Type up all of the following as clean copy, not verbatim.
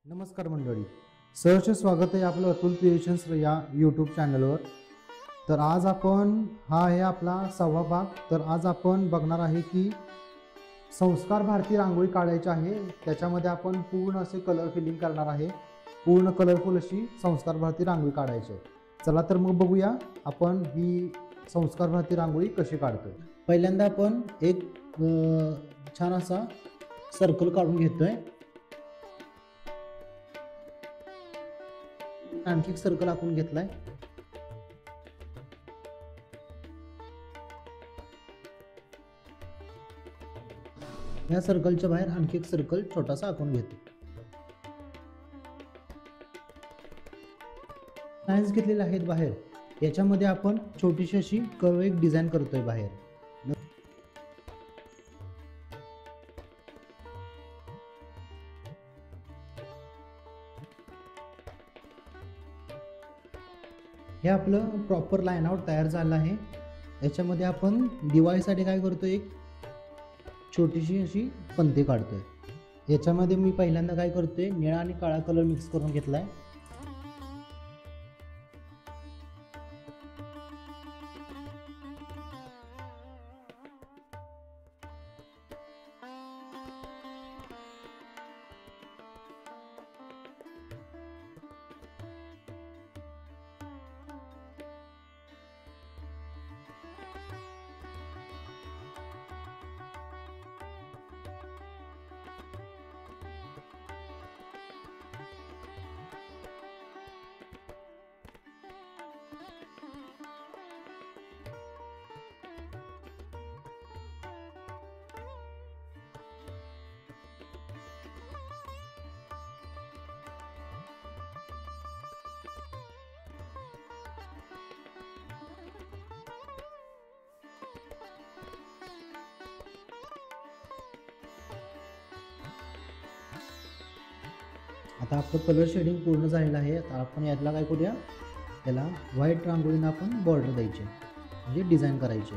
नमस्कार मंडळी, सहर्ष स्वागत आहे आपलं अतुल क्रिएशन्स या यूट्यूब चॅनलवर। तर आज आपण हा आहे आपला 6वा भाग। तर आज आपण बघणार आहे की संस्कार भारती रांगोळी काढायची आहे। त्याच्यामध्ये आपण पूर्ण असे कलर फिलिंग करणार आहे, पूर्ण कलरफुल अशी संस्कार भारती रांगोळी काढायची आहे। चला तर मग बघूया आपण ही संस्कार भारती रांगोळी कशी काढतोय। पहिल्यांदा आपण एक छान असा सर्कल काढून घेतोय। आणखी एक सर्कल आखून घेतलाय। या सर्कलच्या बाहेर आणखी एक सर्कल छोटासा आखून घेतो। लाईन्स घेतलेल्या आहेत बाहेर, याच्यामध्ये आपण छोटीशी अशी कर्व एक डिझाइन करतोय बाहेर। हे आपलं प्रॉपर लाईन आउट तयार झालं आहे। याच्यामध्ये आपण दिवाळीसाठी काय करतोय, एक छोटीशी अशी पंते काढतोय। याच्यामध्ये मी पहिल्यांदा काय करतोय, निळा आणि काळा कलर मिक्स करून घेतलाय। आता आपलं कलर शेडिंग पूर्ण झालेलं आहे। आता आपण यातला काय करूया, त्याला व्हाईट रांगोळीने आपण बॉर्डर द्यायची, म्हणजे डिझाइन करायची।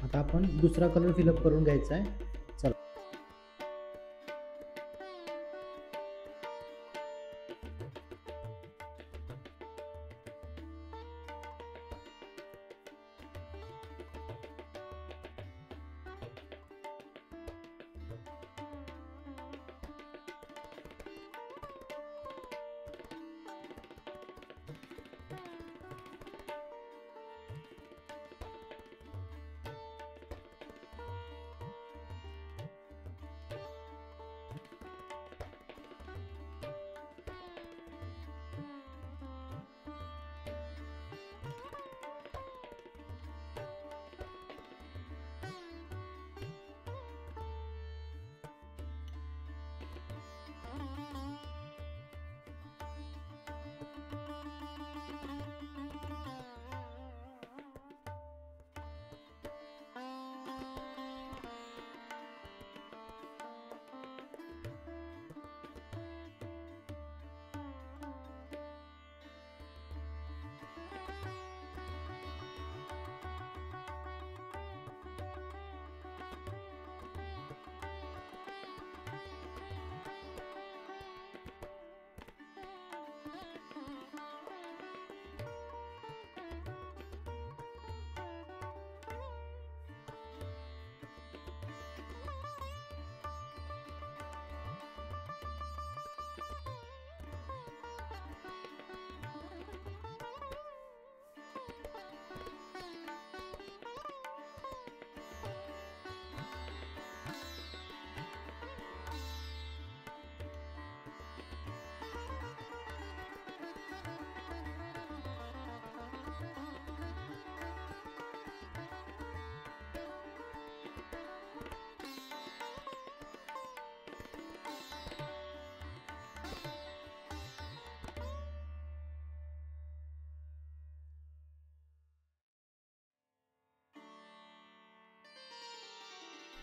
आता आपण दुसरा कलर फिलअप करून घ्यायचा आहे। चला,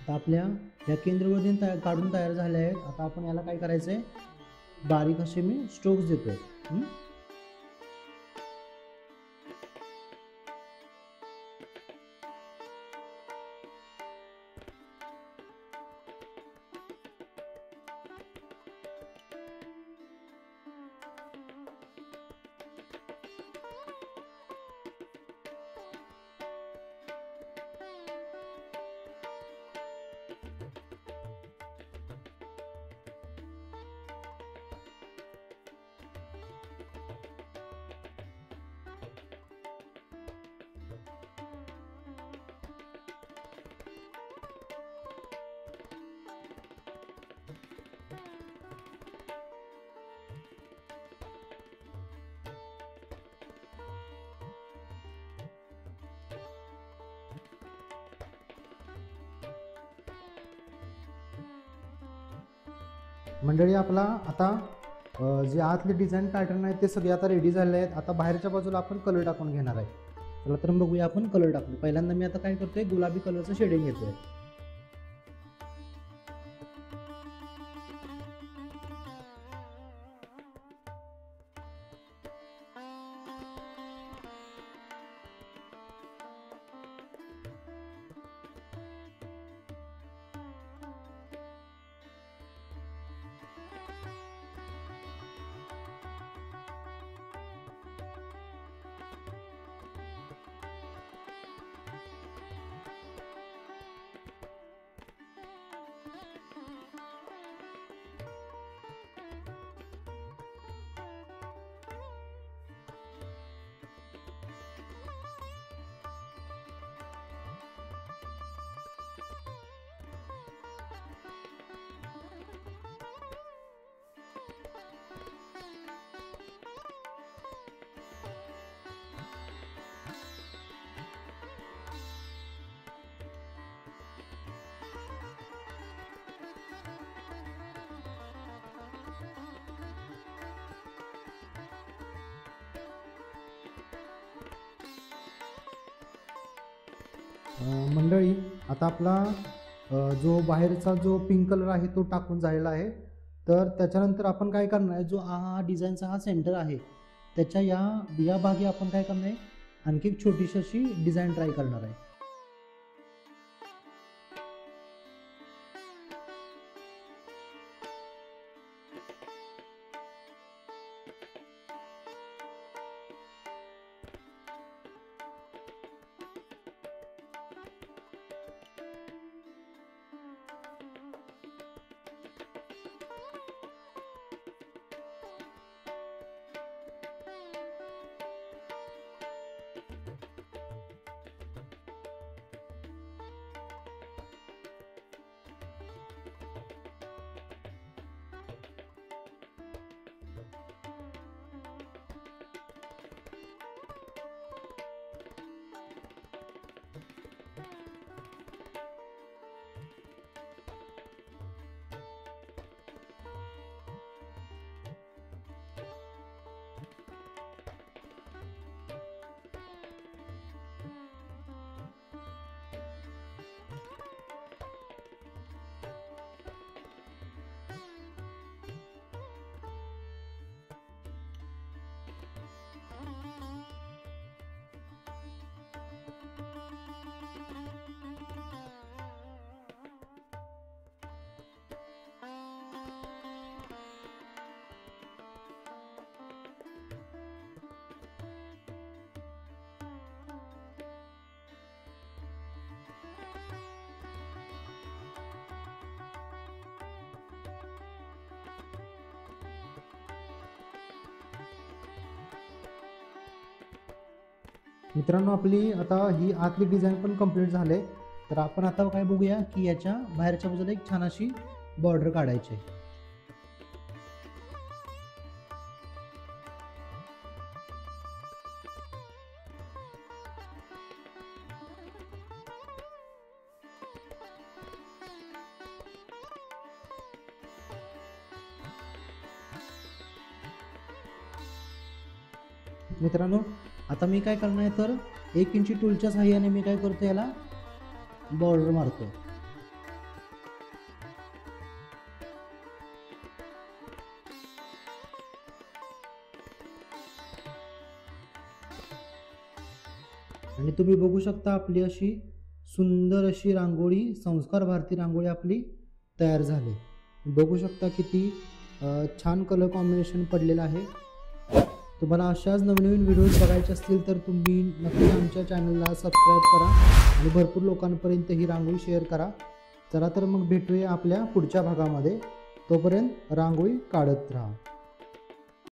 आता आपल्या या केंद्रवृत्ती काढून तयार झाल्या आहेत. आता आपण याला काय करायचं आहे, बारीक असे मी स्ट्रोक्स देतोय. मंडळी, आपला आता जे आतले डिझाईन पॅटर्न आहेत ते सगळे आता रेडी झाले आहेत. आता बाहेरच्या बाजूला आपण कलर टाकून घेणार आहे. चला तर बघूया आपण कलर टाकून. पहिल्यांदा मी आता काय करतोय, गुलाबी कलरचं शेडिंग घेतोय. मंडळी, आता आपला जो बाहेरचा जो पिंक कलर आहे तो टाकून झालेला आहे. तर त्याच्यानंतर आपण काय करणार आहे, जो हा डिझाईनचा हा सेंटर आहे त्याच्या या भागी आपण काय करणार आहे, आणखी एक छोटीशी अशी डिझाईन ट्राय करणार आहे. मित्रांनो, आपली आता ही आतली डिझाईन पण कंप्लीट झाले. तर आपण आता काय बघूया की याच्या बाहेरच्या बाजूला एक छान अशी बॉर्डर काढायची आहे. मित्रांनो, आता मी काय करणार आहे तर 1 इंची टूलच्या सहाय्याने मी काय करतो, याला बॉर्डर मारतो. आणि तुम्ही बघू शकता आपली अशी सुंदर अशी रांगोळी, संस्कार भारती रांगोळी आपली तयार झाली. बघू शकता किती छान कलर कॉम्बिनेशन पडलेलं आहे. तुम्हाला अशाच नवनवीन व्हिडिओज बघायचे असतील तर तुम्ही नक्की आमच्या चॅनलला सबस्क्राईब करा आणि भरपूर लोकांपर्यंत ही रांगोळी शेअर करा. चला तर मग भेटूया आपल्या पुढच्या भागामध्ये. तोपर्यंत रांगोळी काढत राहा.